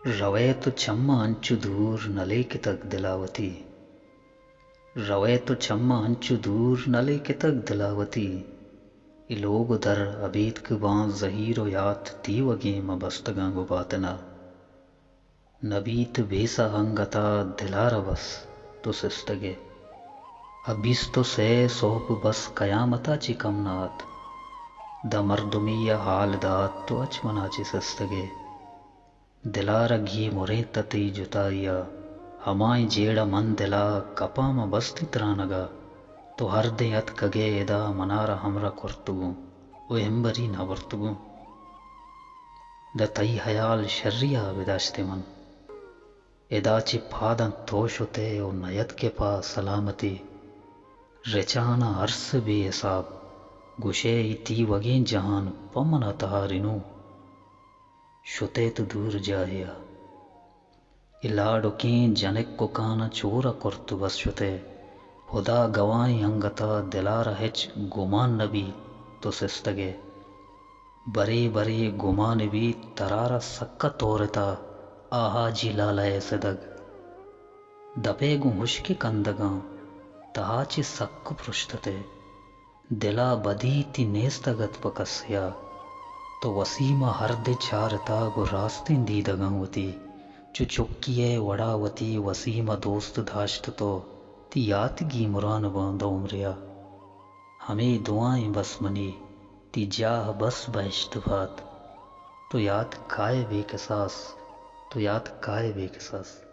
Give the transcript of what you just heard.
रवे तो छम्मा अंचु दूर नले के तक दिलावती। रवे तो छम्मा अंचु दूर नले के तक दिलावती। इलोग दर अबीत के बां जहीरो यात ती वगे मबस्तगा गुबातना। नबीत बेसा हंगता दिलार बस तो सिस्तगे। अबिस तो से सोप बस कयामता चिकमनात। द मर्दुमिया हाल दात तो अचमना चिसस्तगे। दिलार घी मुरे तती जुताइया। हमाई जेड़ा मन दिला कपाम बस्ती त्रानगा। तो हर दे अत कगे एदा मनारा हमरा कुर्तुगु ओ एंबरी न वर्तुगु। द तई हयाल शर्रिया विदाश्ते मन। एदा चिपादन तोशुते ओ नयत के पा सलामती। रेचाना अर्स बे हिसाब गुशे इती वगे जहान पमना तहारिनु। शुते तो दूर जाहिया इलाडुके जनेक को काना चोरा कुर्तु बस शुते। खुदा गवाई अंगता दिलार हेच गुमान नबी तो सिस्तगे। बरे बरे गुमान भी तरारा सक्का तोरता आहा जी लालय सदग। दपेगु हुश्के कंदगा तहाची सक्कु पृष्ठते। दिला बदी ती नेस्तगत पकस्या तो वसीमा हरदे चारता गो रास्ते दी दगावती। चु चुक्किये वड़ावती वसीमा दोस्त धाश्त तो ती यातगी मुरान बांधा उमरिया। हमें दुआएं बस मनी ती जाह बस बहिश्तफात। तो याद काय बेकसास तो याद काय बेकसास।